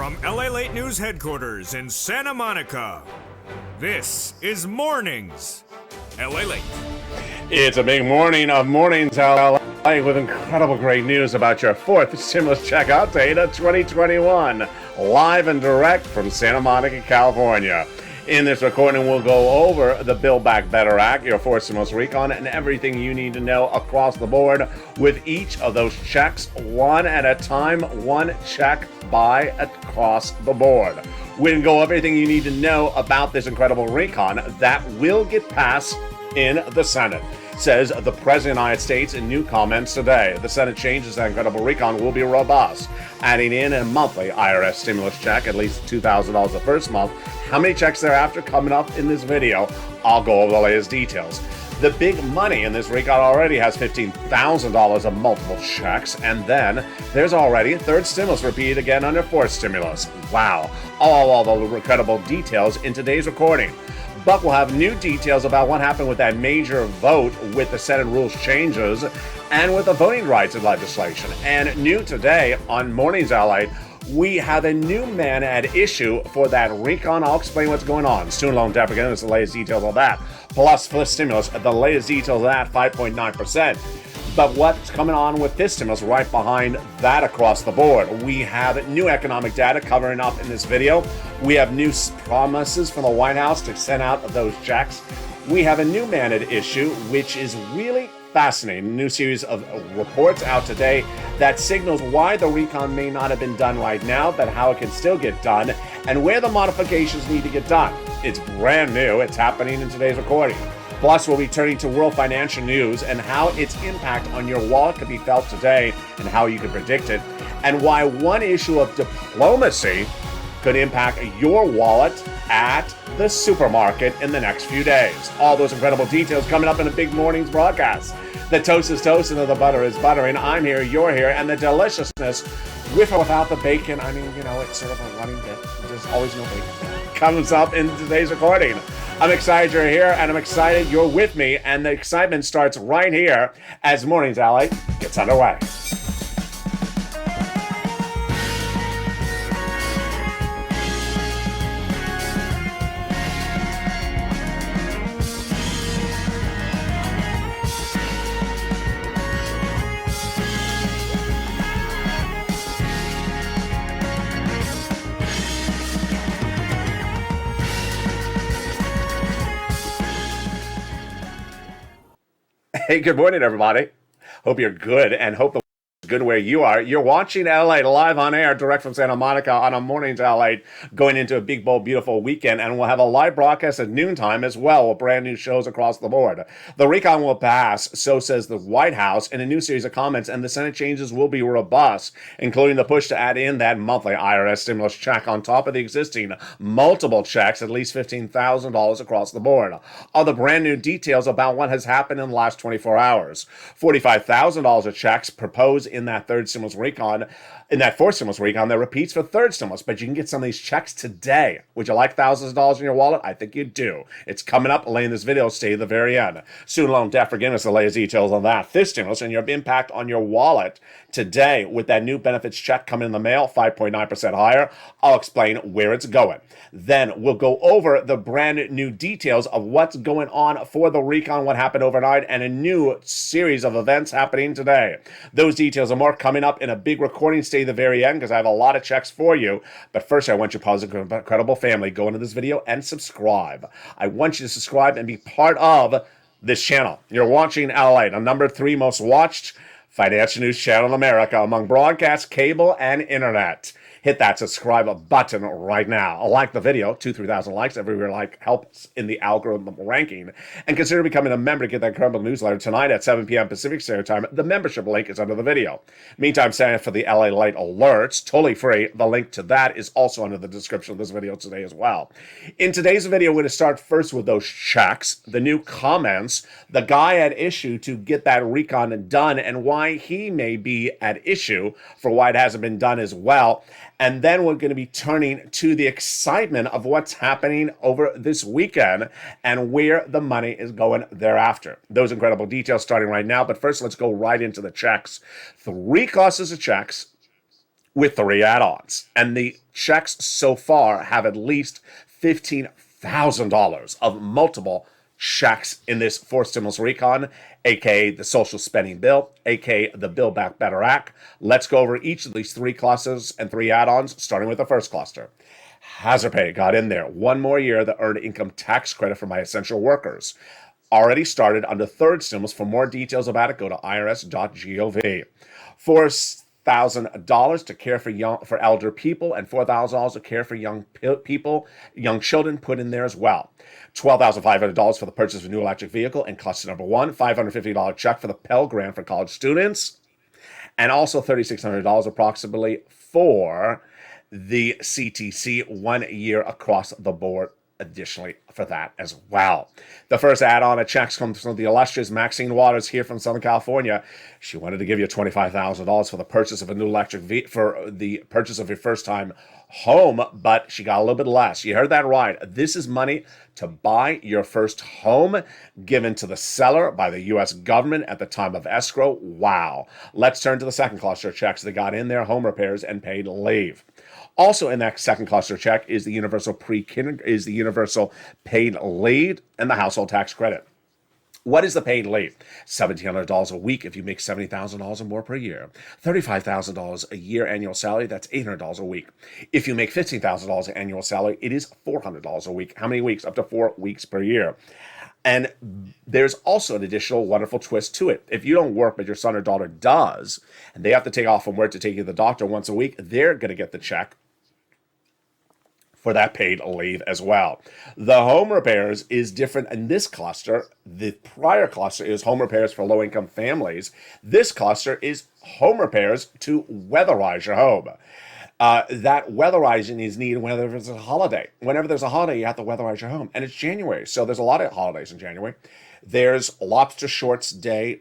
From LALATE News headquarters in Santa Monica, this is Mornings LALATE. It's a big morning of Mornings LA with incredible great news about your fourth stimulus check update of 2021, live and direct from Santa Monica, California. In this recording, we'll go over the Build Back Better Act, your fourth stimulus recon, and everything you need to know across the board with each of those checks, one at a time, one check by across the board. We'll go over everything you need to know about this incredible recon that will get passed in the Senate. Says the President of the United States in new comments today. The Senate changes that incredible recon will be robust, adding in a monthly IRS stimulus check, at least $2,000 the first month. How many checks thereafter coming up in this video? I'll go over the latest details. The big money in this recon already has $15,000 of multiple checks, and then there's already a third stimulus repeated again under fourth stimulus. Wow, all the incredible details in today's recording. But we'll have new details about what happened with that major vote with the Senate rules changes and with the voting rights legislation. And new today on Mornings LA, we have a new man at issue for that recon. I'll explain what's going on. Student loan debt forgiveness, the latest details on that. Plus fifth stimulus, the latest details of that, 5.9%. But what's coming on with this stimulus right behind that across the board? We have new economic data covering up in this video. We have new promises from the White House to send out those checks. We have a new man at issue, which is really fascinating. A new series of reports out today that signals why the recon may not have been done right now, but how it can still get done, and where the modifications need to get done. It's brand new. It's happening in today's recording. Plus, we'll be turning to world financial news and how its impact on your wallet could be felt today and how you can predict it, and why one issue of diplomacy could impact your wallet at the supermarket in the next few days. All those incredible details coming up in a big morning's broadcast. The toast is toasting and the butter is buttering. I'm here, you're here, and the deliciousness, with or without the bacon, I mean, you know, it's sort of a running bit. There's always no bacon. Comes up in today's recording. I'm excited you're here, and I'm excited you're with me, and the excitement starts right here as Mornings LA gets underway. Hey, good morning, everybody. Hope you're good and hope the good where you are. You're watching LA live on air, direct from Santa Monica on a Mornings LA, going into a big, bold, beautiful weekend. And we'll have a live broadcast at noontime as well with brand new shows across the board. The recon will pass, so says the White House, in a new series of comments, and the Senate changes will be robust, including the push to add in that monthly IRS stimulus check on top of the existing multiple checks, at least $15,000 across the board. All the brand new details about what has happened in the last 24 hours. $45,000 of checks proposed in that third stimulus recon, in that fourth stimulus recon that repeats for third stimulus, but you can get some of these checks today. Would you like thousands of dollars in your wallet? I think you do. It's coming up late in this video. Stay to the very end. Student loan debt forgiveness, the latest details on that. Fifth stimulus and your impact on your wallet today with that new benefits check coming in the mail, 5.9% higher. I'll explain where it's going. Then we'll go over the brand new details of what's going on for the recon, what happened overnight, and a new series of events happening today. Those details and more coming up in a big recording. Stay to the very end because I have a lot of checks for you. But first, I want you to pause the incredible family, go into this video and subscribe. I want you to subscribe and be part of this channel. You're watching LA, the number 3 most watched financial news channel in America among broadcast, cable, and internet. Hit that subscribe button right now. Like the video, 2,000-3,000 likes. Every like helps in the algorithm ranking. And consider becoming a member to get that incredible newsletter tonight at 7 p.m. Pacific Standard Time. The membership link is under the video. Meantime, sign up for the LA Light alerts, totally free. The link to that is also under the description of this video today as well. In today's video, we're going to start first with those checks, the new comments, the guy at issue to get that recon done, and why he may be at issue for why it hasn't been done as well. And then we're going to be turning to the excitement of what's happening over this weekend and where the money is going thereafter. Those incredible details starting right now. But first, let's go right into the checks. 3 classes of checks with 3 add-ons. And the checks so far have at least $15,000 of multiple checks in this fourth stimulus recon, aka the social spending bill, aka the Build Back Better Act. Let's go over each of these 3 clusters and 3 add-ons, starting with the first cluster. Hazard pay got in there. 1 more year, the earned income tax credit for my essential workers. Already started under third stimulus. For more details about it, go to irs.gov. $4,000 to care for elder people, and $4,000 to care for young children put in there as well. $12,500 for the purchase of a new electric vehicle in cluster number 1. $550 check for the Pell Grant for college students, and also $3,600 approximately for the CTC 1 year across the board additionally for that as well. The first add-on of checks comes from the illustrious Maxine Waters here from Southern California. She wanted to give you $25,000 for the purchase of a new electric vehicle, for the purchase of your first-time home, but she got a little bit less. You heard that right. This is money to buy your first home given to the seller by the U.S. government at the time of escrow. Wow. Let's turn to the second cluster of checks that got in there, home repairs and paid leave. Also in that second cluster check is the universal paid leave and the household tax credit. What is the paid leave? $1,700 a week if you make $70,000 or more per year. $35,000 a year annual salary, that's $800 a week. If you make $15,000 annual salary, it is $400 a week. How many weeks? Up to 4 weeks per year. And there's also an additional wonderful twist to it. If you don't work, but your son or daughter does, and they have to take off from work to take you to the doctor once a week, they're going to get the check for that paid leave as well. The home repairs is different in this cluster. The prior cluster is home repairs for low-income families. This cluster is home repairs to weatherize your home. That weatherizing is needed whenever there's a holiday. Whenever there's a holiday, you have to weatherize your home. And it's January, so there's a lot of holidays in January. There's Lobster Shorts Day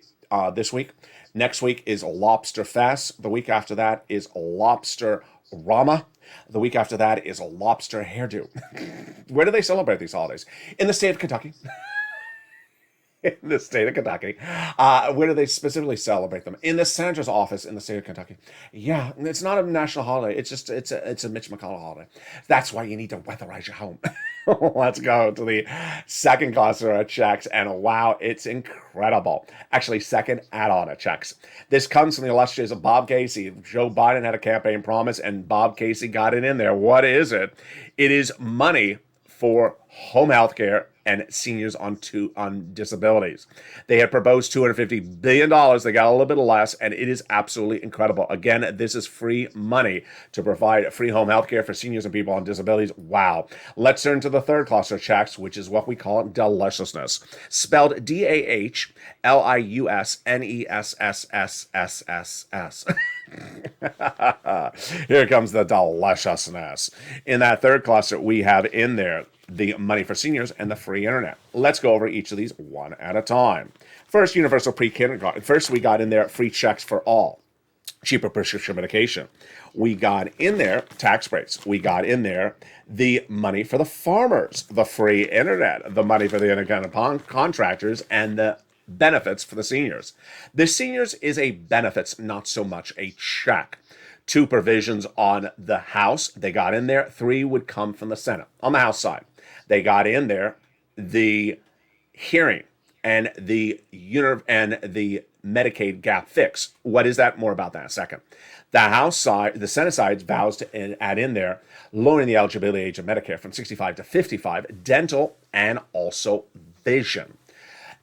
this week. Next week is Lobster Fest. The week after that is Lobster Rama. The week after that is a lobster hairdo. Where do they celebrate these holidays? In the state of Kentucky. In the state of Kentucky. Where do they specifically celebrate them? In the senator's office in the state of Kentucky. Yeah, it's not a national holiday. It's just it's a Mitch McConnell holiday. That's why you need to weatherize your home. Let's go to the second cluster of checks, and wow, it's incredible. Actually, second add-on of checks. This comes from the illustrious Bob Casey. Joe Biden had a campaign promise, and Bob Casey got it in there. What is it? It is money for home health care and seniors on disabilities. They had proposed $250 billion. They got a little bit less, and it is absolutely incredible. Again, this is free money to provide free home health care for seniors and people on disabilities. Wow. Let's turn to the third cluster of checks, which is what we call deliciousness. Spelled DAHLIUSNESSSSSS. Here comes the deliciousness. In that third cluster, we have in there the money for seniors and the free internet. Let's go over each of these one at a time. First, universal pre-kindergarten. First, we got in there free checks for all. Cheaper prescription medication. We got in there tax breaks. We got in there the money for the farmers, the free internet, the money for the independent contractors, and the benefits for the seniors. The seniors is a benefits, not so much a check. 2 provisions on the House. They got in there. 3 would come from the Senate. On the House side, they got in there the hearing and the Medicaid gap fix. What is that? More about that in a second. The House side, the Senate side vows to add in there lowering the eligibility age of Medicare from 65 to 55, dental, and also vision.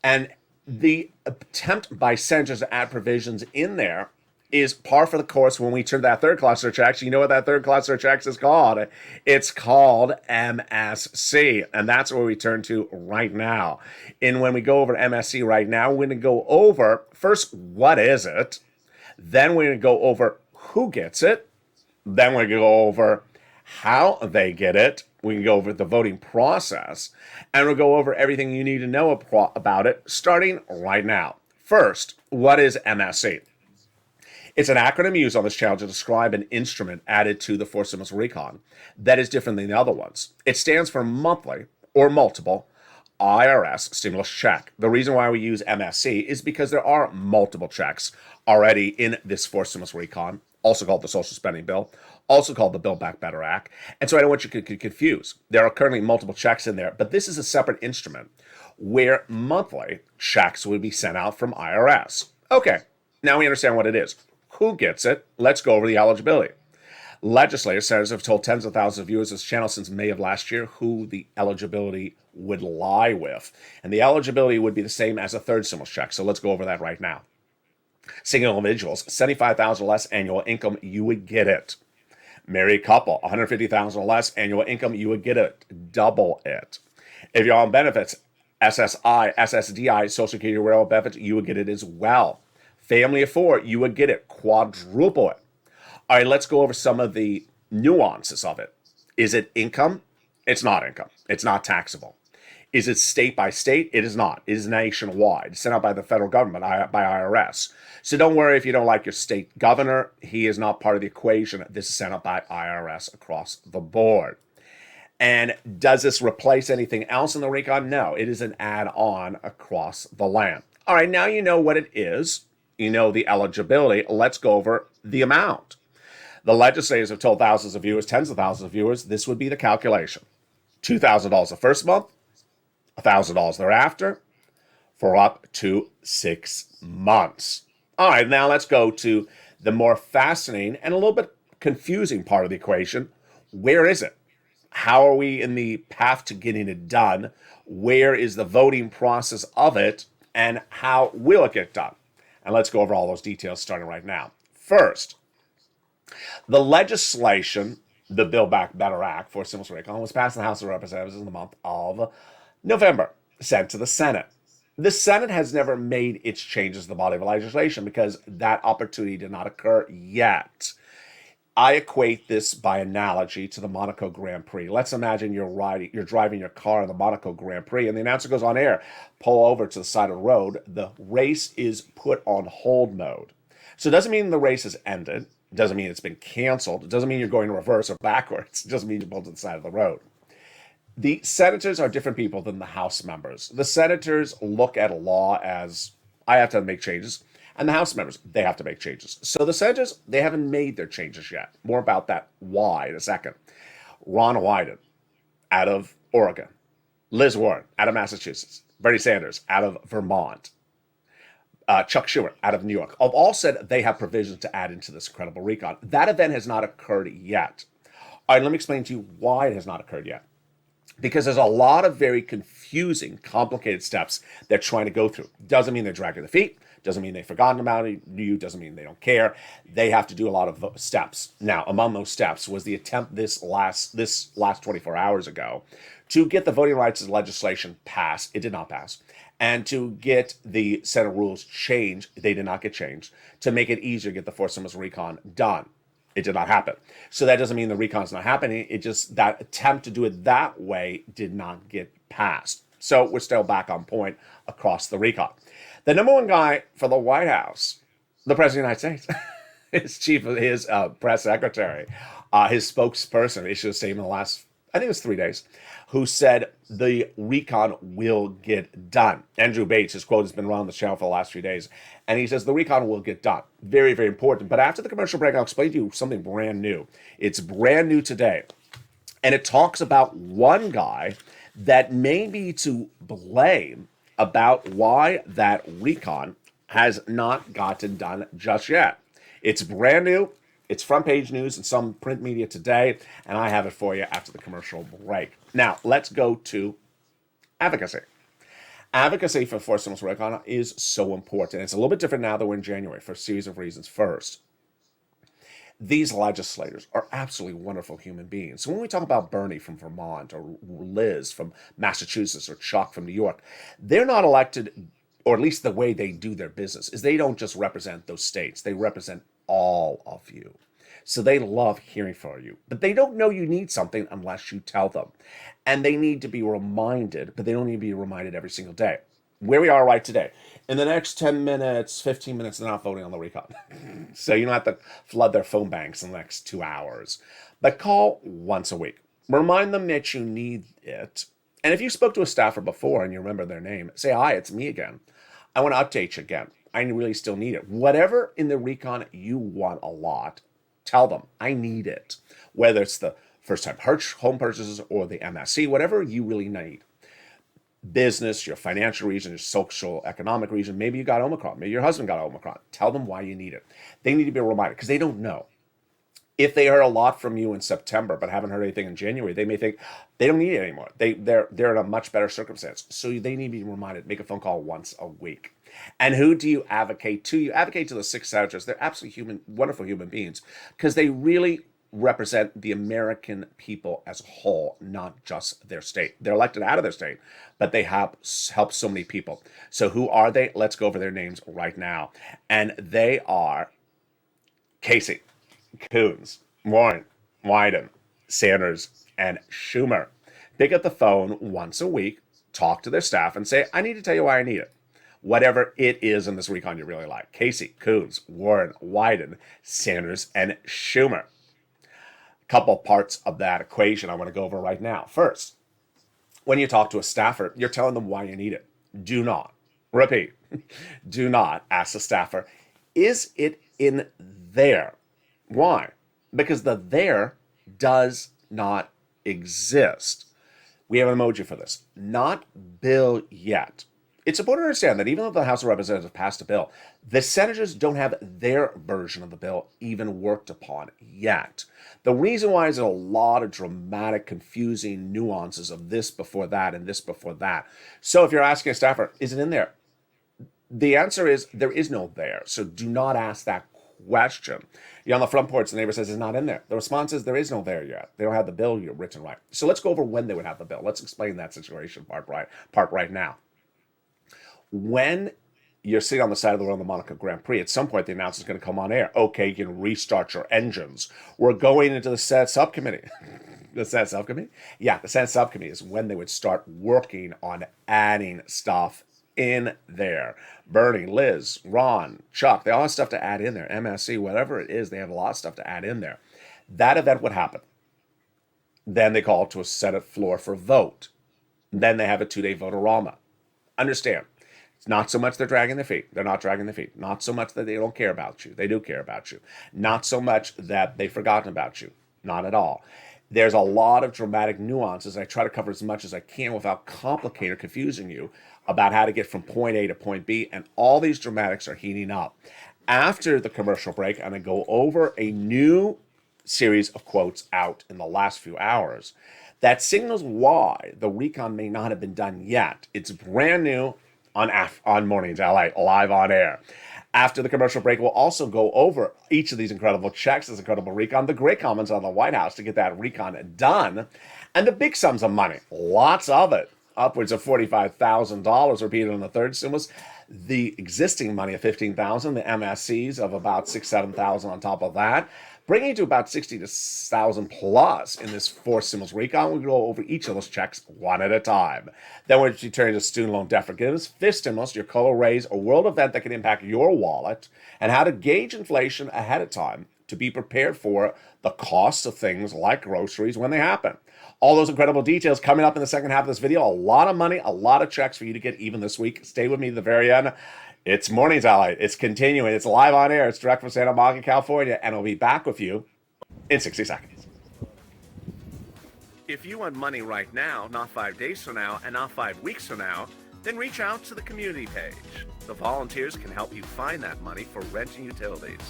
And the attempt by senators to add provisions in there is par for the course when we turn to that third cluster of checks. You know what that third cluster of checks is called? It's called MSC, and that's where we turn to right now. And when we go over MSC right now, we're going to go over, first, what is it? Then we're going to go over who gets it. Then we're going to go over how they get it. We can go over the voting process, and we'll go over everything you need to know about it, starting right now. First, what is MSC? It's an acronym used on this channel to describe an instrument added to the fourth stimulus recon that is different than the other ones. It stands for monthly or multiple IRS stimulus check. The reason why we use MSC is because there are multiple checks already in this fourth stimulus recon also called the Social Spending Bill, also called the Build Back Better Act. And so I don't want you to get confused. There are currently multiple checks in there, but this is a separate instrument where monthly checks would be sent out from IRS. Okay, now we understand what it is. Who gets it? Let's go over the eligibility. Legislators, senators have told tens of thousands of viewers of this channel since May of last year who the eligibility would lie with. And the eligibility would be the same as a third stimulus check. So let's go over that right now. Single individuals, $75,000 or less annual income, you would get it. Married couple, $150,000 or less annual income, you would get it. Double it. If you're on benefits, SSI, SSDI, Social Security Railroad benefits, you would get it as well. Family of four, you would get it. Quadruple it. All right, let's go over some of the nuances of it. Is it income? It's not income. It's not taxable. Is it state by state? It is not. It is nationwide. It's sent out by the federal government, by IRS. So don't worry if you don't like your state governor. He is not part of the equation. This is sent out by IRS across the board. And does this replace anything else in the recon? No, it is an add-on across the land. All right, now you know what it is. You know the eligibility. Let's go over the amount. The legislators have told thousands of viewers, tens of thousands of viewers, this would be the calculation. $2,000 the first month, $1,000 thereafter, for up to 6 months. All right, now let's go to the more fascinating and a little bit confusing part of the equation. Where is it? How are we in the path to getting it done? Where is the voting process of it? And how will it get done? And let's go over all those details starting right now. First, the legislation, the Build Back Better Act for stimulus recon, was passed in the House of Representatives in the month of November, sent to the Senate. The Senate has never made its changes to the body of legislation because that opportunity did not occur yet. I equate this by analogy to the Monaco Grand Prix. Let's imagine you're driving your car in the Monaco Grand Prix, and the announcer goes on air, pull over to the side of the road. The race is put on hold mode. So it doesn't mean the race has ended. It doesn't mean it's been canceled. It doesn't mean you're going reverse or backwards. It just means you're pulled to the side of the road. The senators are different people than the House members. The senators look at a law as, I have to make changes. And the House members, they have to make changes. So the senators, they haven't made their changes yet. More about that why in a second. Ron Wyden, out of Oregon. Liz Warren, out of Massachusetts. Bernie Sanders, out of Vermont. Chuck Schumer, out of New York. Have all said they have provisions to add into this incredible recon. That event has not occurred yet. All right, let me explain to you why it has not occurred yet. Because there's a lot of very confusing, complicated steps they're trying to go through. Doesn't mean they're dragging their feet. Doesn't mean they've forgotten about you. Doesn't mean they don't care. They have to do a lot of steps. Now, among those steps was the attempt this last 24 hours ago to get the voting rights legislation passed. It did not pass. And to get the Senate rules changed. They did not get changed. To make it easier to get the forced stimulus recon done. It did not happen. So that doesn't mean the recon's not happening. It just, that attempt to do it that way did not get passed. So we're still back on point across the recon. The number one guy for the White House, the President of the United States, his press secretary, his spokesperson issued a statement in the last, I think it was 3 days, who said the recon will get done. Andrew Bates, his quote has been around the channel for the last few days, and he says the recon will get done. Very, very important. But after the commercial break, I'll explain to you something brand new. It's brand new today. And it talks about one guy that may be to blame about why that recon has not gotten done just yet. It's brand new. It's front page news in some print media today, and I have it for you after the commercial break. Now, let's go to advocacy. Advocacy for forced stimulus recon is so important. It's a little bit different now that we're in January for a series of reasons. First, these legislators are absolutely wonderful human beings. So when we talk about Bernie from Vermont or Liz from Massachusetts or Chuck from New York, they're not elected, or at least the way they do their business, is they don't just represent those states. They represent all of you. So they love hearing from you. But they don't know you need something unless you tell them. And they need to be reminded, but they don't need to be reminded every single day. Where we are right today. In the next 10 minutes, 15 minutes, they're not voting on the recon. So you don't have to flood their phone banks in the next 2 hours. But call once a week. Remind them that you need it. And if you spoke to a staffer before and you remember their name, say, hi, it's me again. I want to update you again. I really still need it. Whatever in the recon you want a lot, Tell them, I need it. Whether it's the first-time home purchases or the MSC, whatever you really need. Business, your financial region, your social, economic region. Maybe you got Omicron. Maybe your husband got Omicron. Tell them why you need it. They need to be reminded because they don't know. If they heard a lot from you in September but haven't heard anything in January, they may think they don't need it anymore. They're in a much better circumstance. So they need to be reminded. Make a phone call once a week. And who do you advocate to? You advocate to the 6 senators. They're absolutely wonderful human beings because they really represent the American people as a whole, not just their state. They're elected out of their state, but they have helped so many people. So who are they? Let's go over their names right now. And they are Casey, Coons, Warren, Wyden, Sanders, and Schumer. Pick up the phone once a week, talk to their staff, and say, I need to tell you why I need it. Whatever it is in this recon you really like. Casey, Coons, Warren, Wyden, Sanders, and Schumer. Couple parts of that equation I want to go over right now. First, when you talk to a staffer, you're telling them why you need it. Do not, repeat, do not ask the staffer, is it in there? Why? Because the there does not exist. We have an emoji for this. Not bill yet. It's important to understand that even though the House of Representatives passed a bill, the senators don't have their version of the bill even worked upon yet. The reason why is there a lot of dramatic, confusing nuances of this before that and this before that. So if you're asking a staffer, is it in there? The answer is there is no there. So do not ask that question. You're on the front porch, the neighbor says it's not in there. The response is there is no there yet. They don't have the bill written right. So let's go over when they would have the bill. Let's explain that situation part right now. When you're sitting on the side of the road on the Monaco Grand Prix, at some point the announcer's going to come on air. Okay, you can restart your engines. We're going into the Senate subcommittee. The Senate subcommittee? Yeah, the Senate subcommittee is when they would start working on adding stuff in there. Bernie, Liz, Ron, Chuck, they all have stuff to add in there. MSC, whatever it is, they have a lot of stuff to add in there. That event would happen. Then they call to a Senate floor for vote. Then they have a 2-day vote-a-rama. Understand. Not so much they're dragging their feet. They're not dragging their feet. Not so much that they don't care about you. They do care about you. Not so much that they've forgotten about you. Not at all. There's a lot of dramatic nuances. I try to cover as much as I can without complicating or confusing you about how to get from point A to point B. And all these dramatics are heating up. After the commercial break, I'm going to go over a new series of quotes out in the last few hours that signals why the recon may not have been done yet. It's brand new. On Mornings LA, live on air. After the commercial break, we'll also go over each of these incredible checks, this incredible recon, the great comments on the White House to get that recon done, and the big sums of money, lots of it, upwards of $45,000 repeated on the third stimulus, the existing money of $15,000, the MSCs of about $6,000, $7,000 on top of that, bringing it to about $60,000 plus in this fourth stimulus recon. We'll go over each of those checks one at a time. Then we're turning to student loan debt forgiveness, fifth stimulus, your COLA raise, a world event that can impact your wallet, and how to gauge inflation ahead of time to be prepared for the costs of things like groceries when they happen. All those incredible details coming up in the second half of this video. A lot of money, a lot of checks for you to get even this week. Stay with me to the very end. It's Mornings LA. It's continuing. It's live on air. It's direct from Santa Monica, California, and I'll be back with you in 60 seconds. If you want money right now, not 5 days from now, and not 5 weeks from now, then reach out to the community page. The volunteers can help you find that money for rent and utilities.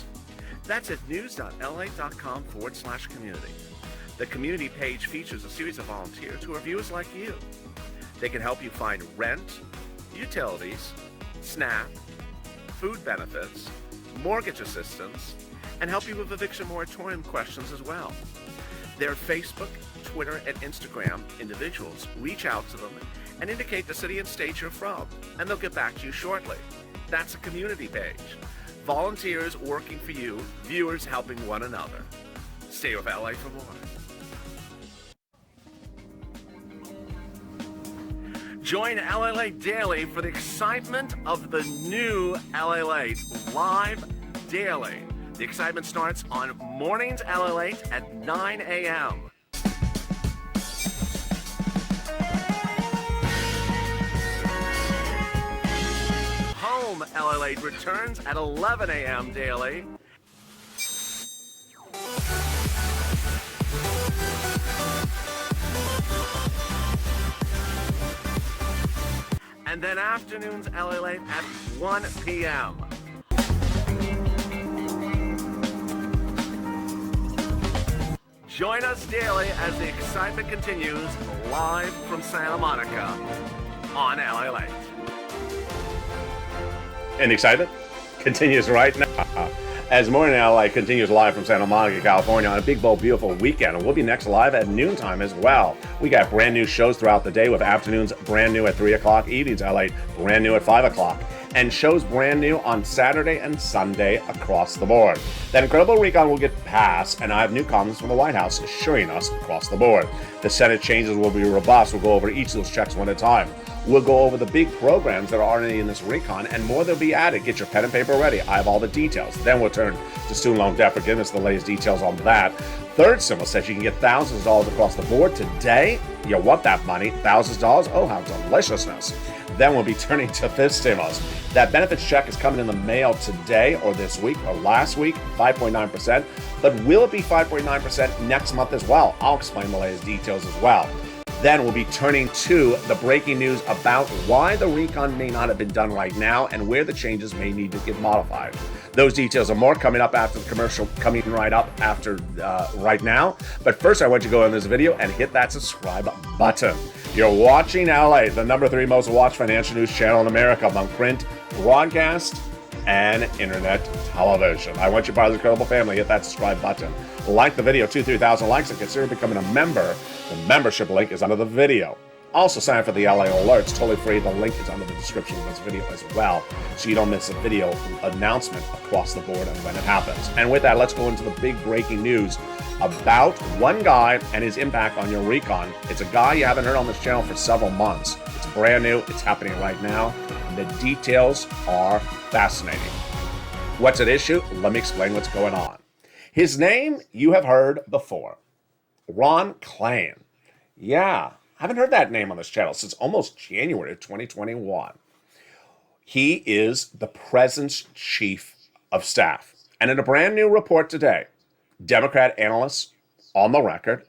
That's at news.la.com/community. The community page features a series of volunteers who are viewers like you. They can help you find rent, utilities, SNAP, food benefits, mortgage assistance, and help you with eviction moratorium questions as well. Their Facebook, Twitter, and Instagram individuals reach out to them and indicate the city and state you're from, and they'll get back to you shortly. That's a community page. Volunteers working for you, viewers helping one another. Stay with LA for more. Join LALATE Daily for the excitement of the new LALATE live daily. The excitement starts on Mornings LALATE at 9 a.m. Home LALATE returns at 11 a.m. daily. And then afternoons LALATE at 1 p.m. Join us daily as the excitement continues live from Santa Monica on LALATE. And the excitement continues right now as Morning LA continues live from Santa Monica, California on a big, bold, beautiful weekend. And we'll be next live at noontime as well. We got brand new shows throughout the day with afternoons brand new at 3 o'clock, evenings LA brand new at 5 o'clock. And shows brand new on Saturday and Sunday across the board. That incredible recon will get passed, and I have new comments from the White House assuring us across the board. The Senate changes will be robust. We'll go over each of those checks one at a time. We'll go over the big programs that are already in this recon, and more they'll be added. Get your pen and paper ready. I have all the details. Then we'll turn to student loan debt forgiveness, the latest details on that. Third stimulus says you can get thousands of dollars across the board today. You want that money, thousands of dollars? Oh, how deliciousness. Then we'll be turning to fifth stimulus. That benefits check is coming in the mail today or this week or last week, 5.9%. But will it be 5.9% next month as well? I'll explain the latest details as well. Then we'll be turning to the breaking news about why the recon may not have been done right now and where the changes may need to get modified. Those details and more coming up after the commercial, coming right up after right now. But first, I want you to go in this video and hit that subscribe button. You're watching LA, the #3 most watched financial news channel in America among print, broadcast, and internet television. I want you part of the incredible family. Hit that subscribe button. Like the video, 2,000-3,000 likes, and consider becoming a member. The membership link is under the video. Also sign up for the LA Alerts, totally free. The link is under the description of this video as well, so you don't miss a video announcement across the board and when it happens. And with that, let's go into the big breaking news about one guy and his impact on your recon. It's a guy you haven't heard on this channel for several months. It's brand new. It's happening right now. And the details are fascinating. What's at issue? Let me explain what's going on. His name you have heard before, Ron Klain. Yeah, I haven't heard that name on this channel since almost January of 2021. He is the president's chief of staff. And in a brand new report today, Democrat analysts on the record,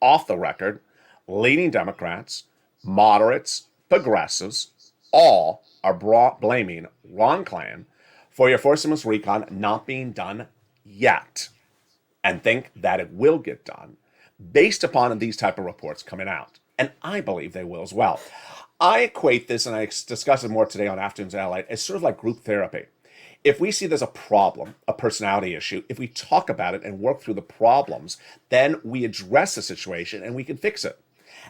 off the record, leading Democrats, moderates, progressives, all are blaming Ron Klain for your fourth stimulus recon not being done yet, and think that it will get done based upon these type of reports coming out. And I believe they will as well. I equate this, and I discuss it more today on Afternoons LA, as sort of like group therapy. If we see there's a problem, a personality issue, if we talk about it and work through the problems, then we address the situation and we can fix it.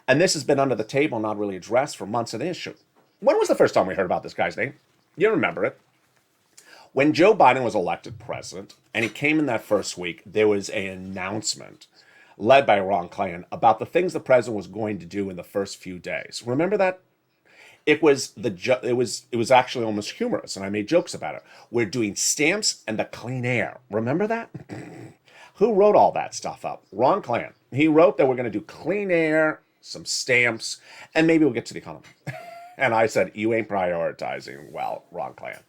And this has been under the table, not really addressed for months an issue. When was the first time we heard about this guy's name? You remember it. When Joe Biden was elected president, and he came in that first week, there was an announcement led by Ron Klain about the things the president was going to do in the first few days. Remember that? It was actually almost humorous, and I made jokes about it. We're doing stamps and the clean air. Remember that? Who wrote all that stuff up? Ron Klain. He wrote that we're going to do clean air, some stamps, and maybe we'll get to the economy. And I said, you ain't prioritizing well, Ron Klain.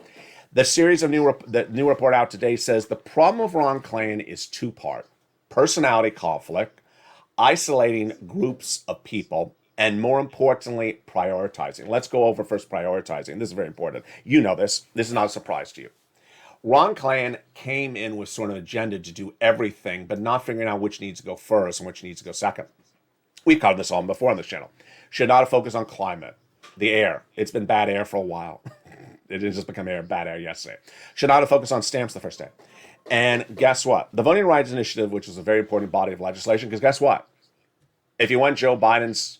The series of the new report out today says the problem of Ron Klain is two-part: personality conflict, isolating groups of people, and more importantly, prioritizing. Let's go over first prioritizing. This is very important. You know this. This is not a surprise to you. Ron Klain came in with sort of an agenda to do everything, but not figuring out which needs to go first and which needs to go second. We've covered this on before on this channel. Should not have focused on climate, the air. It's been bad air for a while. It didn't just become bad air yesterday. Should not have focused on stamps the first day. And guess what? The Voting Rights Initiative, which is a very important body of legislation, because guess what? If you want Joe Biden's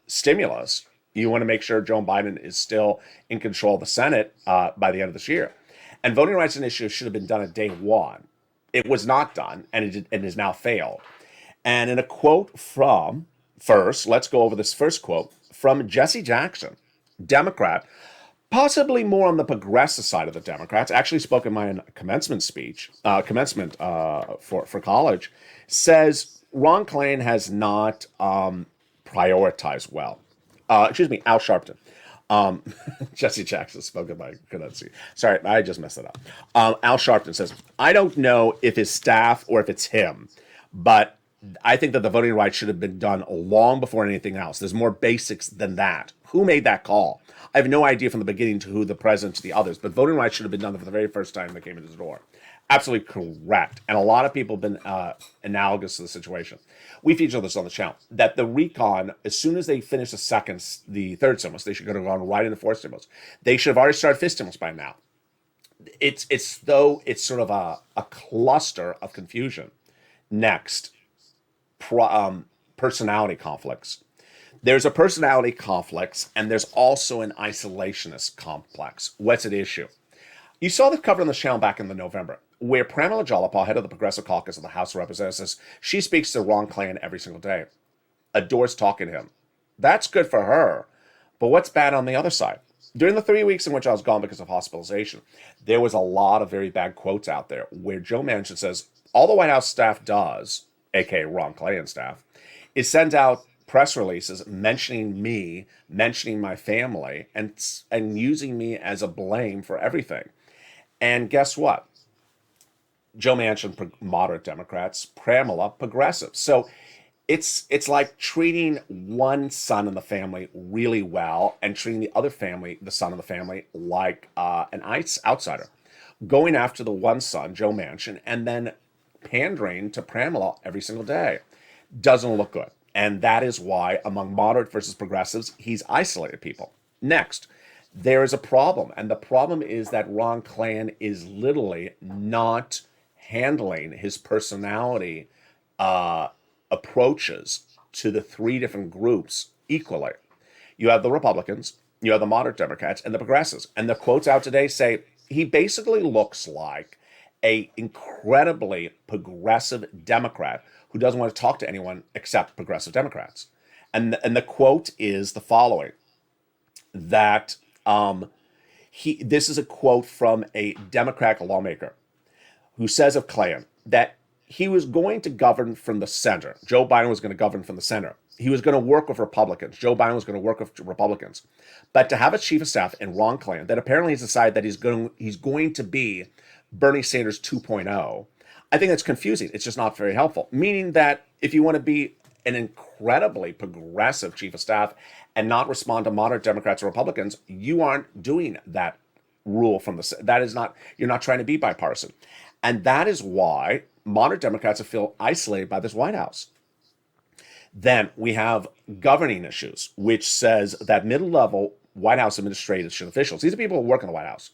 stimulus, you want to make sure Joe Biden is still in control of the Senate by the end of this year. And Voting Rights Initiative should have been done at day one. It was not done, and it has now failed. And in a quote from, first, let's go over this first quote, from Jesse Jackson, Democrat, possibly more on the progressive side of the Democrats, actually spoke in my commencement speech, for college, says Ron Klain has not prioritized well. Al Sharpton. Jesse Jackson spoke in my commencement. Sorry, I just messed it up. Al Sharpton says, I don't know if his staff or if it's him, But I think that the voting rights should have been done long before anything else. There's more basics than that. Who made that call? I have no idea from the beginning to who the president to the others, but voting rights should have been done for the very first time they came into the door. Absolutely correct. And a lot of people have been analogous to the situation. We feature this on the channel, that the recon, as soon as they finish the third stimulus, they should go on right into fourth stimulus. They should have already started fifth stimulus by now. It's though it's sort of a cluster of confusion. Next, personality conflicts. There's a personality conflicts, and there's also an isolationist complex. What's at issue? You saw this covered on the channel back in the November, where Pramila Jayapal, head of the Progressive Caucus of the House of Representatives, she speaks to Ron Klain every single day, adores talking to him. That's good for her, but what's bad on the other side? During the 3 weeks in which I was gone because of hospitalization, there was a lot of very bad quotes out there where Joe Manchin says, all the White House staff does, aka Ron Klain staff, is send out press releases mentioning me, mentioning my family, and using me as a blame for everything. And guess what? Joe Manchin, moderate Democrats, Pramila, progressive. So it's like treating one son in the family really well and treating the other family, the son of the family, like an outsider. Going after the one son, Joe Manchin, and then pandering to Pramila every single day. Doesn't look good. And that is why, among moderate versus progressives, he's isolated people. Next, there is a problem. And the problem is that Ron Klain is literally not handling his personality approaches to the three different groups equally. You have the Republicans, you have the moderate Democrats, and the progressives. And the quotes out today say he basically looks like a incredibly progressive Democrat who doesn't want to talk to anyone except progressive Democrats. And the quote is the following, that this is a quote from a Democratic lawmaker who says of Klain that he was going to govern from the center. Joe Biden was going to govern from the center. He was going to work with Republicans. Joe Biden was going to work with Republicans. But to have a chief of staff in Ron Klain that apparently has decided that he's going to be Bernie Sanders 2.0, I think that's confusing. It's just not very helpful. Meaning that if you want to be an incredibly progressive chief of staff and not respond to moderate Democrats or Republicans, you aren't doing that rule from you're not trying to be bipartisan. And that is why moderate Democrats feel isolated by this White House. Then we have governing issues, which says that middle-level White House administration officials, these are people who work in the White House,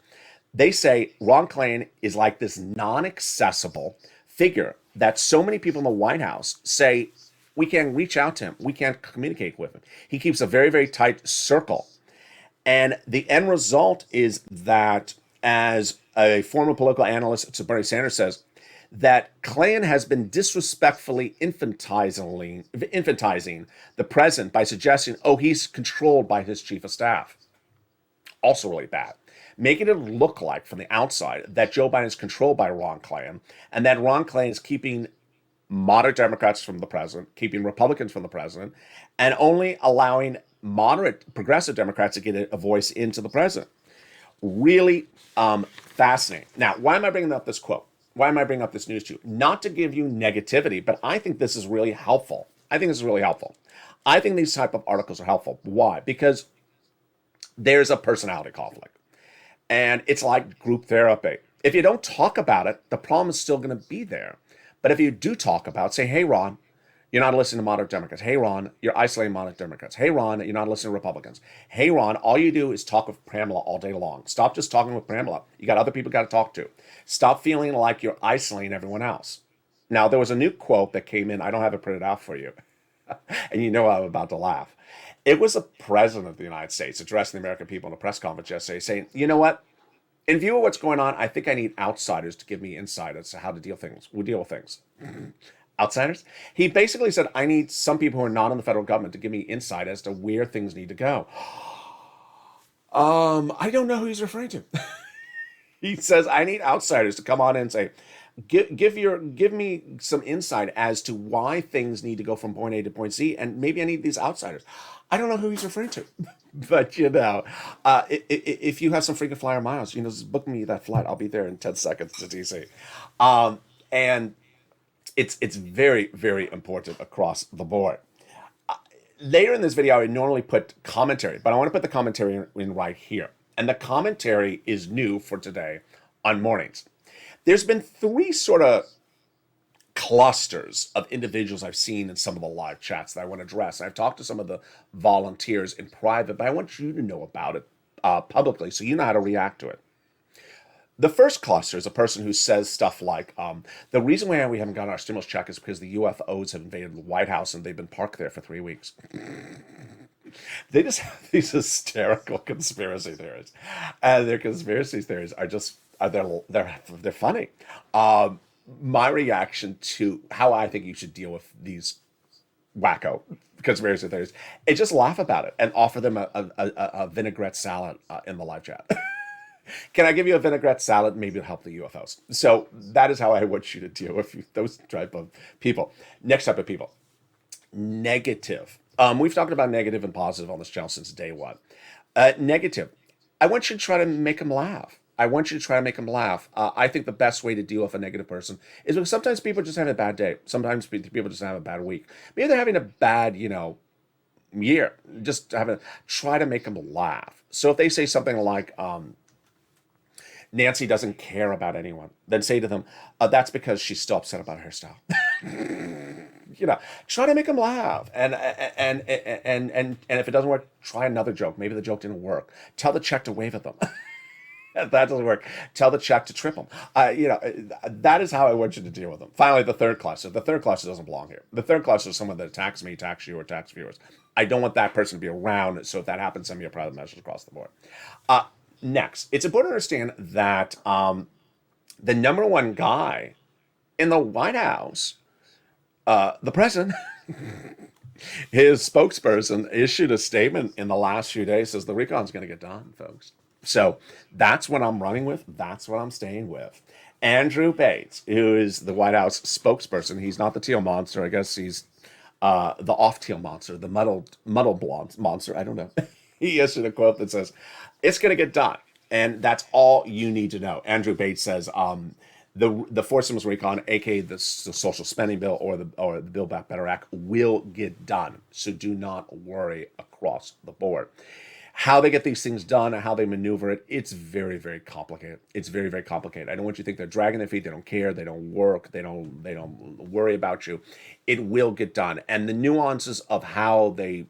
they say Ron Klain is like this non-accessible figure that so many people in the White House say, we can't reach out to him, we can't communicate with him. He keeps a very, very tight circle. And the end result is that, as a former political analyst to Bernie Sanders says, that Klain has been disrespectfully infantizing the president by suggesting, he's controlled by his chief of staff. Also really bad. Making it look like from the outside that Joe Biden is controlled by Ron Klain, and that Ron Klain is keeping moderate Democrats from the president, keeping Republicans from the president, and only allowing moderate progressive Democrats to get a voice into the president. Really fascinating. Now, why am I bringing up this quote? Why am I bringing up this news to you? Not to give you negativity, but I think this is really helpful. I think these type of articles are helpful. Why? Because there's a personality conflict. And it's like group therapy. If you don't talk about it, the problem is still going to be there. But if you do talk about it, say, hey, Ron, you're not listening to moderate Democrats. Hey, Ron, you're isolating moderate Democrats. Hey, Ron, you're not listening to Republicans. Hey, Ron, all you do is talk with Pramila all day long. Stop just talking with Pramila. You got other people you got to talk to. Stop feeling like you're isolating everyone else. Now, there was a new quote that came in. I don't have it printed out for you. And you know I'm about to laugh. It was the president of the United States addressing the American people in a press conference yesterday saying, you know what? In view of what's going on, I think I need outsiders to give me insight as to how to deal with things. Outsiders? He basically said, I need some people who are not in the federal government to give me insight as to where things need to go. I don't know who he's referring to. He says, I need outsiders to come on in and say, give me some insight as to why things need to go from point A to point Z, and maybe I need these outsiders. I don't know who he's referring to, but if you have some freaking flyer miles, just book me that flight. I'll be there in 10 seconds to DC. And it's very, very important across the board. Later in this video, I normally put commentary, but I want to put the commentary in right here. And the commentary is new for today on mornings. There's been three sort of clusters of individuals I've seen in some of the live chats that I want to address. And I've talked to some of the volunteers in private, but I want you to know about it publicly so you know how to react to it. The first cluster is a person who says stuff like, the reason why we haven't gotten our stimulus check is because the UFOs have invaded the White House and they've been parked there for 3 weeks. They just have these hysterical conspiracy theories. And their conspiracy theories are just, they're funny. My reaction to how I think you should deal with these wacko conspiracy theories is just laugh about it and offer them a vinaigrette salad in the live chat. Can I give you a vinaigrette salad? Maybe it'll help the UFOs. So that is how I want you to deal with those type of people. Next type of people, negative. We've talked about negative and positive on this channel since day one. Negative. I want you to try to make them laugh. I think the best way to deal with a negative person is because sometimes people just have a bad day. Sometimes people just have a bad week. Maybe they're having a bad, year. Try to make them laugh. So if they say something like, Nancy doesn't care about anyone, then say to them, that's because she's still upset about her hairstyle. Try to make them laugh. And if it doesn't work, try another joke. Maybe the joke didn't work. Tell the check to wave at them. If that doesn't work, tell the check to trip them. That is how I want you to deal with them. Finally, the third cluster. The third cluster doesn't belong here. The third cluster is someone that attacks me, attacks you, or attacks viewers. I don't want that person to be around, so if that happens, send me a private message across the board. Next, it's important to understand that the number one guy in the White House, the president, his spokesperson issued a statement in the last few days, says the recon's going to get done, folks. So that's what I'm running with. That's what I'm staying with. Andrew Bates, who is the White House spokesperson, he's not the teal monster. I guess he's the off-teal monster, the muddled blonde monster. I don't know. He issued a quote that says, it's going to get done. And that's all you need to know. Andrew Bates says the Fourth Stimulus Recon, aka the social spending bill or the Build Back Better Act, will get done. So do not worry across the board. How they get these things done and how they maneuver it, it's very, very complicated. It's very, very complicated. I don't want you to think they're dragging their feet. They don't care. They don't work. They don't worry about you. It will get done. And the nuances of how they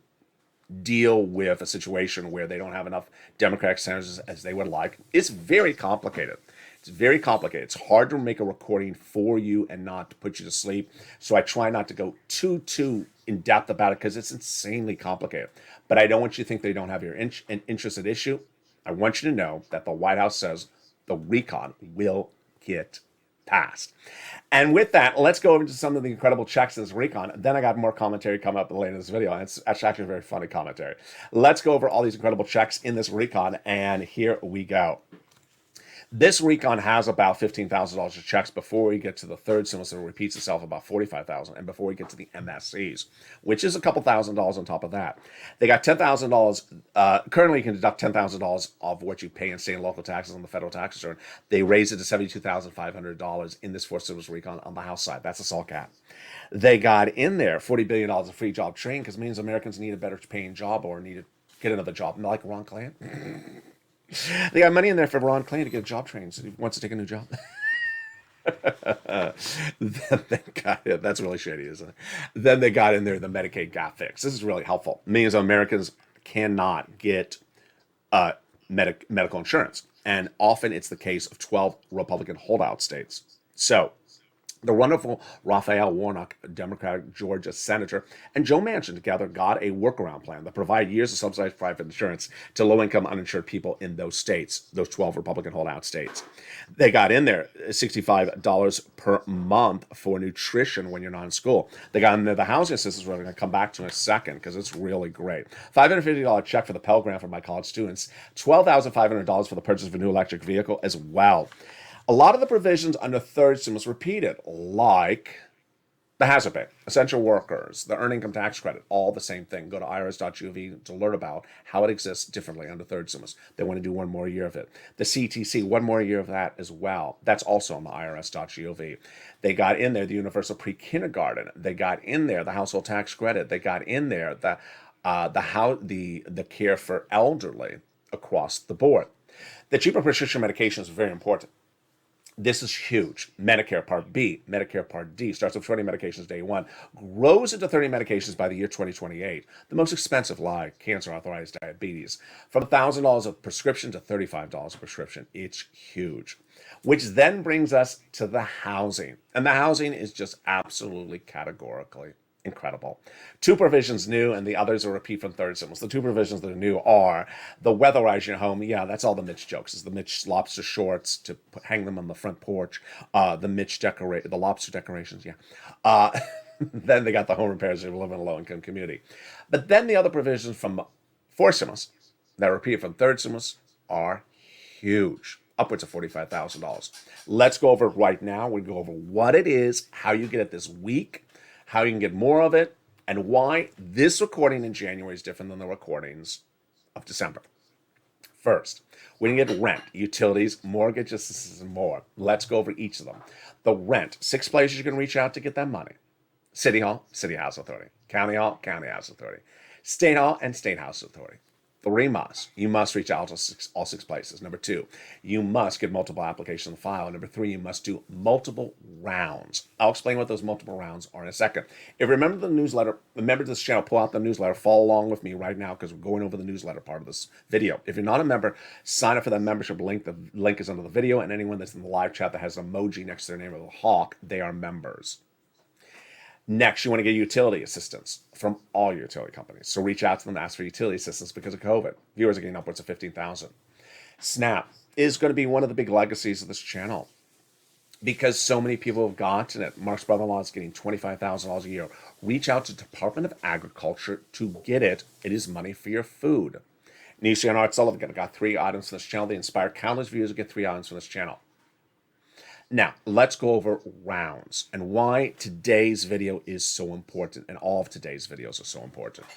deal with a situation where they don't have enough Democratic senators as they would like is very complicated. It's very complicated. It's hard to make a recording for you and not to put you to sleep. So I try not to go too in depth about it because it's insanely complicated. But I don't want you to think they don't have your interest at issue. I want you to know that the White House says the recon will get passed. And with that, let's go over to some of the incredible checks in this recon. Then I got more commentary coming up later in this video. And it's actually a very funny commentary. Let's go over all these incredible checks in this recon. And here we go. This recon has about $15,000 of checks before we get to the third stimulus. It repeats itself about $45,000, and before we get to the MSCs, which is a couple $1,000s on top of that. They got $10,000. Currently, you can deduct $10,000 of what you pay in state and local taxes on the federal tax return. They raised it to $72,500 in this fourth stimulus recon on the House side. That's a salt cap. They got in there $40 billion of free job training because it means Americans need a better paying job or need to get another job, like Ron Klain. They got money in there for Ron Klain to get a job training, so he wants to take a new job. That's really shady, isn't it? Then they got in there the Medicaid gap fix. This is really helpful. It means Americans cannot get medical insurance. And often it's the case of 12 Republican holdout states. So the wonderful Raphael Warnock, Democratic Georgia senator, and Joe Manchin together got a workaround plan that provided years of subsidized private insurance to low-income uninsured people in those states, those 12 Republican holdout states. They got in there $65 per month for nutrition when you're not in school. They got in there the housing assistance, we're going to come back to in a second because it's really great. $550 check for the Pell Grant for my college students, $12,500 for the purchase of a new electric vehicle as well. A lot of the provisions under third stimulus repeated, like The hazard pay, essential workers, the earned income tax credit, all the same thing. Go to irs.gov to learn about how it exists differently under third stimulus. They want to do one more year of it. The CTC, one more year of that as well. That's also on the irs.gov. They got in there the universal pre-kindergarten. They got in there the household tax credit. They got in there the care for elderly across the board. The cheaper prescription medication is very important. This is huge. Medicare Part B, Medicare Part D starts with 20 medications day one, grows into 30 medications by the year 2028. The most expensive lie, cancer, arthritis, diabetes. From $1,000 of prescription to $35 a prescription. It's huge. Which then brings us to the housing. And the housing is just absolutely categorically incredible. Two provisions new, and the others are repeat from third stimulus. The two provisions that are new are the weatherize your home. Yeah, that's all the Mitch jokes. It's the Mitch lobster shorts to hang them on the front porch. The lobster decorations. Yeah. Then they got the home repairs if you live in a low-income community. But then the other provisions from fourth stimulus that are repeated from third stimulus are huge. Upwards of $45,000. Let's go over it right now. We go over what it is, how you get it this week, how you can get more of it, and why this recording in January is different than the recordings of December. First, we can get rent, utilities, mortgages, and more. Let's go over each of them. The rent, 6 places you can reach out to get that money. City Hall, City House Authority. County Hall, County House Authority. State Hall and State House Authority. 3 must. You must reach out to all 6 places. Number 2, you must get multiple applications in the file. Number 3, you must do multiple rounds. I'll explain what those multiple rounds are in a second. If you remember the newsletter, remember this channel, pull out the newsletter, follow along with me right now because we're going over the newsletter part of this video. If you're not a member, sign up for that membership link. The link is under the video, and anyone that's in the live chat that has an emoji next to their name of a hawk, they are members. Next, you want to get utility assistance from all your utility companies. So reach out to them and ask for utility assistance because of COVID. Viewers are getting upwards of 15,000. SNAP is going to be one of the big legacies of this channel because so many people have gotten it. Mark's brother-in-law is getting $25,000 a year. Reach out to Department of Agriculture to get it. It is money for your food. Nisha and Art Sullivan got 3 items from this channel. They inspire countless viewers to get 3 items from this channel. Now, let's go over rounds and why today's video is so important, and all of today's videos are so important.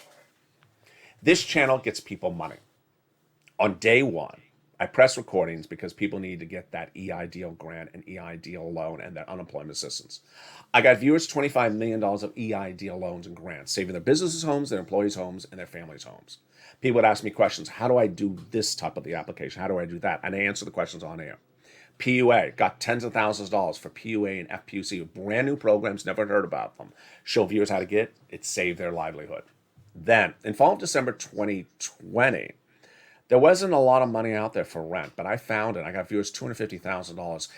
This channel gets people money. On day 1, I press recordings because people need to get that EIDL grant and EIDL loan and that unemployment assistance. I got viewers $25 million of EIDL loans and grants, saving their businesses' homes, their employees' homes, and their families' homes. People would ask me questions. How do I do this type of the application? How do I do that? And I answer the questions on air. PUA, got tens of thousands of dollars for PUA and FPUC, brand new programs, never heard about them. Show viewers how to get it, saved their livelihood. Then, in fall of December 2020, there wasn't a lot of money out there for rent, but I found it. I got viewers $250,000,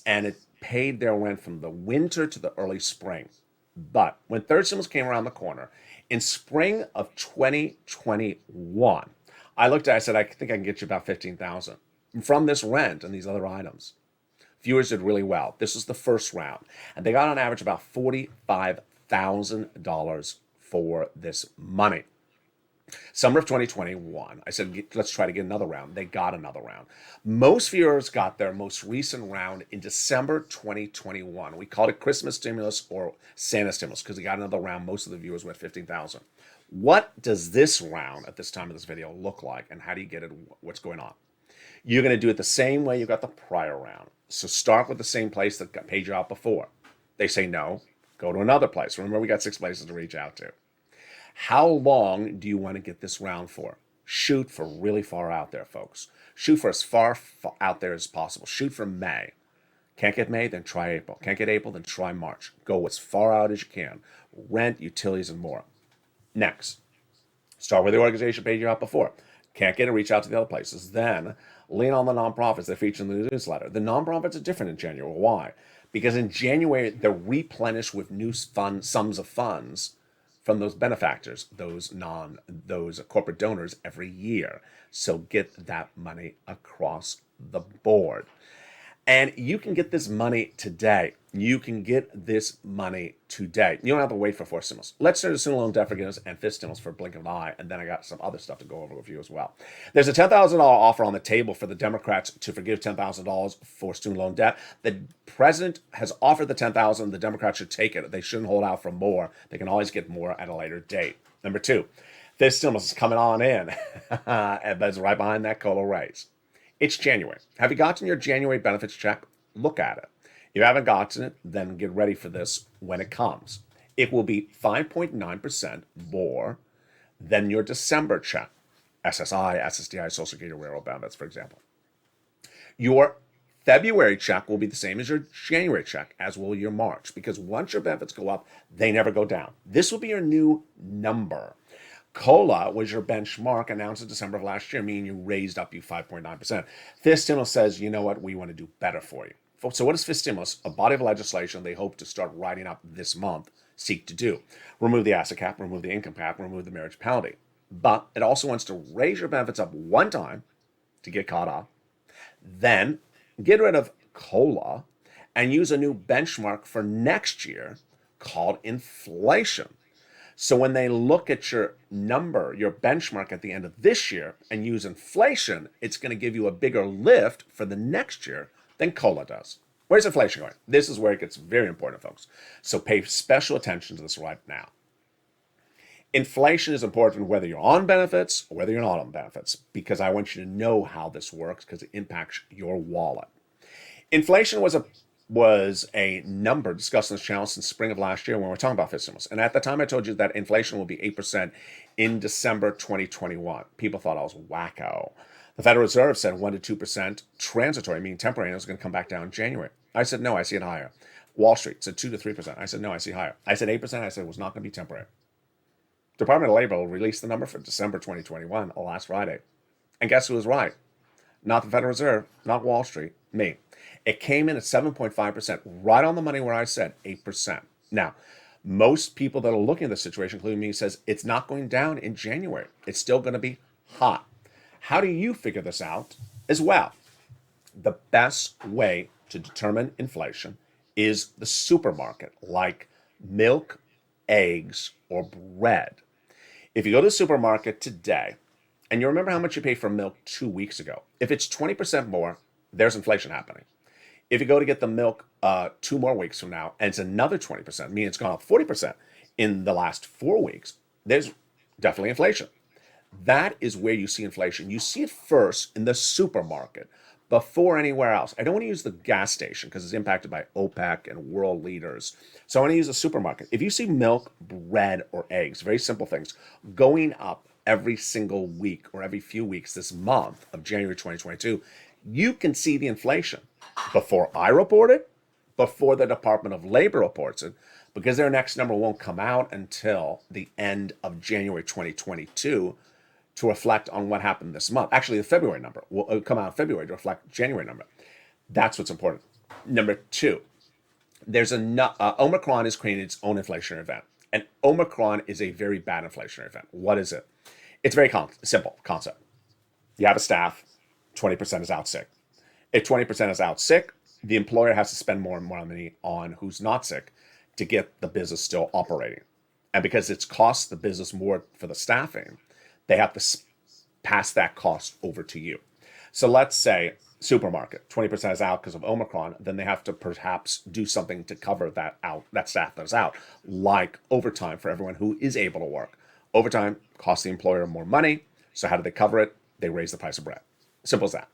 and it paid their rent from the winter to the early spring. But when third stimulus came around the corner, in spring of 2021, I looked at it, I said, I think I can get you about $15,000. From this rent and these other items. Viewers did really well. This was the first round. And they got on average about $45,000 for this money. Summer of 2021, I said, let's try to get another round. They got another round. Most viewers got their most recent round in December 2021. We called it Christmas stimulus or Santa stimulus because they got another round. Most of the viewers went $15,000. What does this round at this time of this video look like, and how do you get it? What's going on? You're going to do it the same way you got the prior round. So start with the same place that paid you out before. They say no, go to another place. Remember, we got 6 places to reach out to. How long do you want to get this round for? Shoot for really far out there, folks. Shoot for as far out there as possible. Shoot for May. Can't get May, then try April. Can't get April, then try March. Go as far out as you can. Rent, utilities, and more. Next, start with the organization paid you out before. Can't get it, reach out to the other places. Then lean on the nonprofits that feature in the newsletter. The nonprofits are different in January. Why? Because in January, they're replenished with new sums of funds from those benefactors, those corporate donors every year. So get that money across the board. And you can get this money today. You can get this money today. You don't have to wait for fourth stimulus. Let's turn to student loan debt forgiveness and fifth stimulus for a blink of an eye, and then I got some other stuff to go over with you as well. There's a $10,000 offer on the table for the Democrats to forgive $10,000 for student loan debt. The president has offered the $10,000. The Democrats should take it. They shouldn't hold out for more. They can always get more at a later date. Number two, fifth stimulus is coming on in, but it's right behind that COLA raise. It's January. Have you gotten your January benefits check? Look at it. If you haven't gotten it, then get ready for this when it comes. It will be 5.9% more than your December check. SSI, SSDI, Social Security, Railroad benefits, for example. Your February check will be the same as your January check, as will your March, because once your benefits go up, they never go down. This will be your new number. COLA was your benchmark announced in December of last year, meaning you raised up you 5.9%. Fifth stimulus says, you know what, we want to do better for you. So what is fifth stimulus? A body of legislation they hope to start writing up this month seek to do. Remove the asset cap, remove the income cap, remove the marriage penalty. But it also wants to raise your benefits up one time to get caught up, then get rid of COLA and use a new benchmark for next year called inflation. So when they look at your number, your benchmark at the end of this year and use inflation, it's going to give you a bigger lift for the next year than COLA does. Where's inflation going? This is where it gets very important, folks. So pay special attention to this right now. Inflation is important whether you're on benefits or whether you're not on benefits, because I want you to know how this works because it impacts your wallet. Inflation was a number discussed in this channel since spring of last year when we were talking about fifth stimulus. And at the time I told you that inflation will be 8% in December 2021. People thought I was wacko. The Federal Reserve said 1% to 2% transitory, meaning temporary, and it was going to come back down in January. I said, no, I see it higher. Wall Street said 2% to 3%. I said, no, I see higher. I said 8%. I said it was not going to be temporary. Department of Labor will release the number for December 2021 last Friday. And guess who was right? Not the Federal Reserve, not Wall Street, me. It came in at 7.5%, right on the money where I said 8%. Now, most people that are looking at the situation, including me, says it's not going down in January. It's still going to be hot. How do you figure this out as well? The best way to determine inflation is the supermarket, like milk, eggs, or bread. If you go to the supermarket today, and you remember how much you paid for milk 2 weeks ago, if it's 20% more, there's inflation happening. If you go to get the milk 2 more weeks from now, and it's another 20%, meaning it's gone up 40% in the last 4 weeks, there's definitely inflation. That is where you see inflation. You see it first in the supermarket before anywhere else. I don't want to use the gas station because it's impacted by OPEC and world leaders. So I want to use the supermarket. If you see milk, bread, or eggs, very simple things, going up every single week or every few weeks this month of January 2022, you can see the inflation before I report it, before the Department of Labor reports it, because their next number won't come out until the end of January 2022 to reflect on what happened this month. Actually, the February number will come out in February to reflect January number. That's what's important. Number two, there's Omicron is creating its own inflationary event. And Omicron is a very bad inflationary event. What is it? It's a very simple concept. You have a staff, 20% is out sick. If 20% is out sick, the employer has to spend more and more money on who's not sick to get the business still operating. And because it's cost the business more for the staffing, they have to pass that cost over to you. So let's say supermarket, 20% is out because of Omicron, then they have to perhaps do something to cover that staff that is out, like overtime for everyone who is able to work. Overtime costs the employer more money. So how do they cover it? They raise the price of bread. Simple as that.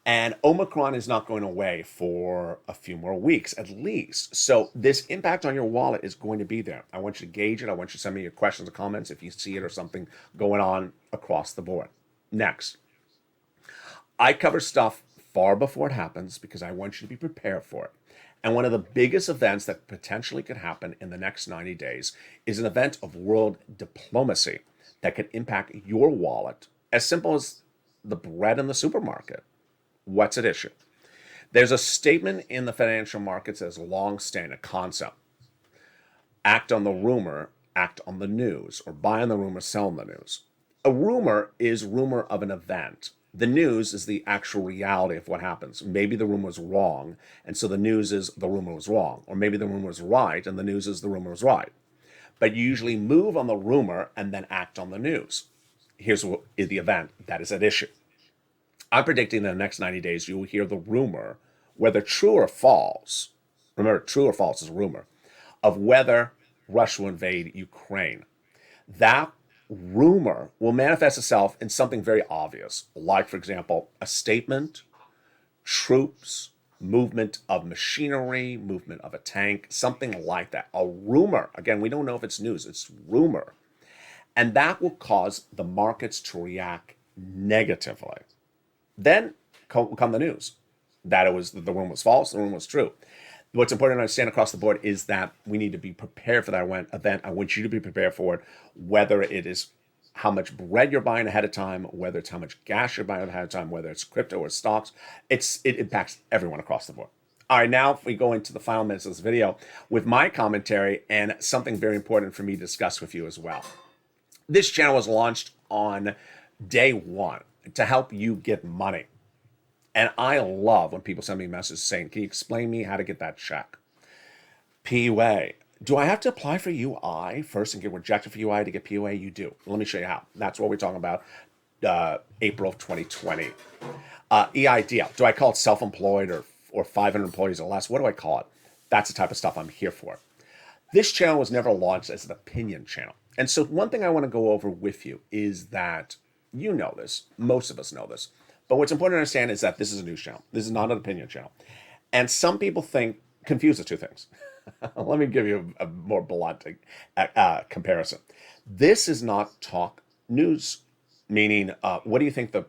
And Omicron is not going away for a few more weeks, at least. So this impact on your wallet is going to be there. I want you to gauge it. I want you to send me your questions or comments if you see it or something going on across the board. Next, I cover stuff far before it happens because I want you to be prepared for it. And one of the biggest events that potentially could happen in the next 90 days is an event of world diplomacy that could impact your wallet, as simple as the bread in the supermarket. What's at issue? There's a statement in the financial markets that's long-standing, a concept. Act on the rumor, act on the news, or buy on the rumor, sell on the news. A rumor is rumor of an event. The news is the actual reality of what happens. Maybe the rumor was wrong, and so the news is the rumor was wrong. Or maybe the rumor was right, and the news is the rumor was right. But you usually move on the rumor and then act on the news. Here's what is the event that is at issue. I'm predicting in the next 90 days you will hear the rumor, whether true or false. Remember, true or false is a rumor, of whether Russia will invade Ukraine. That rumor will manifest itself in something very obvious, like, for example, a statement, troops, movement of machinery, movement of a tank, something like that. A rumor. Again, we don't know if it's news, it's rumor. And that will cause the markets to react negatively. Then come the news that the rumor was false, the rumor was true. What's important to understand across the board is that we need to be prepared for that event. I want you to be prepared for it, whether it is how much bread you're buying ahead of time, whether it's how much gas you're buying ahead of time, whether it's crypto or stocks. It impacts everyone across the board. All right, now we go into the final minutes of this video with my commentary and something very important for me to discuss with you as well. This channel was launched on day one to help you get money. And I love when people send me messages saying, can you explain me how to get that check? PUA. Do I have to apply for UI first and get rejected for UI to get PUA? You do. Let me show you how. That's what we're talking about, April of 2020. EIDL. Do I call it self-employed or 500 employees or less? What do I call it? That's the type of stuff I'm here for. This channel was never launched as an opinion channel. And so one thing I want to go over with you is that you know this. Most of us know this. But what's important to understand is that this is a news channel. This is not an opinion channel. And some people confuse the two things. Let me give you a more blunt comparison. This is not talk news, meaning what do you think the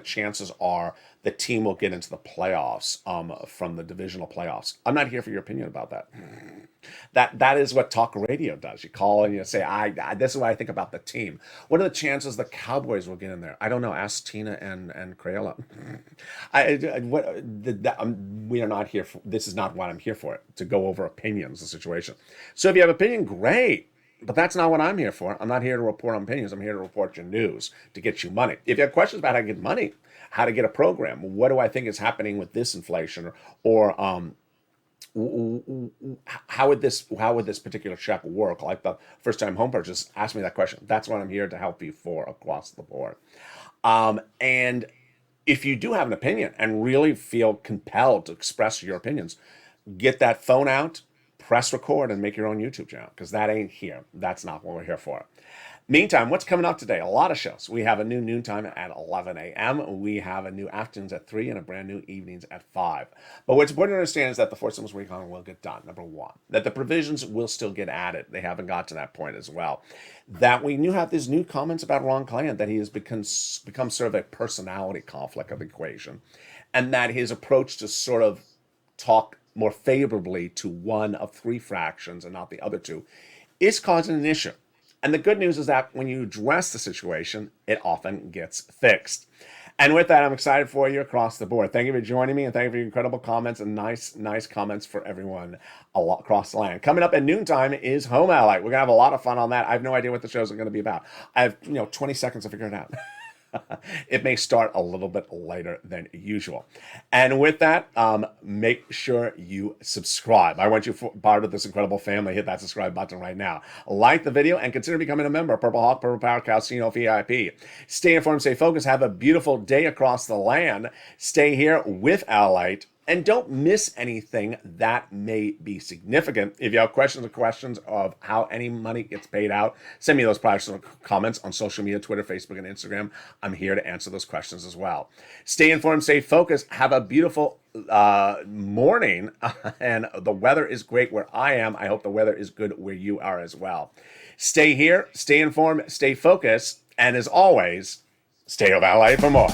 chances are the team will get into the playoffs from the divisional playoffs? I'm not here for your opinion about that. That is what talk radio does. You call and you say, this is what I think about the team. What are the chances the Cowboys will get in there? I don't know. Ask Tina and Crayola. We are not here for, this is not what I'm here for, to go over opinions, the situation. So if you have opinion, great. But that's not what I'm here for. I'm not here to report on opinions. I'm here to report your news, to get you money. If you have questions about how to get money, how to get a program, what do I think is happening with this inflation, or how would this particular check work? Like the first time home purchase, ask me that question. That's what I'm here to help you for across the board. And if you do have an opinion and really feel compelled to express your opinions, get that phone out, press record, and make your own YouTube channel, because that ain't here. That's not what we're here for. Meantime, what's coming up today? A lot of shows. We have a new noontime at 11 a.m. We have a new afternoons at 3 and a brand new evenings at 5. But what's important to understand is that the 4 Symbols Recon will get done, number one. That the provisions will still get added. They haven't got to that point as well. That we have these new comments about Ron Client, that he has become sort of a personality conflict of the equation. And that his approach to sort of talk more favorably to one of 3 fractions and not the other 2 is causing an issue. And the good news is that when you address the situation, it often gets fixed. And with that, I'm excited for you across the board. Thank you for joining me, and thank you for your incredible comments and nice comments for everyone across the land. Coming up at noontime is Home Ally. We're going to have a lot of fun on that. I have no idea what the shows are going to be about. I have 20 seconds to figure it out. It may start a little bit later than usual. And with that, make sure you subscribe. I want you part of this incredible family. Hit that subscribe button right now. Like the video and consider becoming a member. Purple Hawk, Purple Power, Calcino VIP. Stay informed, stay focused. Have a beautiful day across the land. Stay here with LALATE. And don't miss anything that may be significant. If you have questions of how any money gets paid out, send me those private comments on social media, Twitter, Facebook, and Instagram. I'm here to answer those questions as well. Stay informed, stay focused. Have a beautiful morning. And the weather is great where I am. I hope the weather is good where you are as well. Stay here, stay informed, stay focused. And as always, stay with LA for more.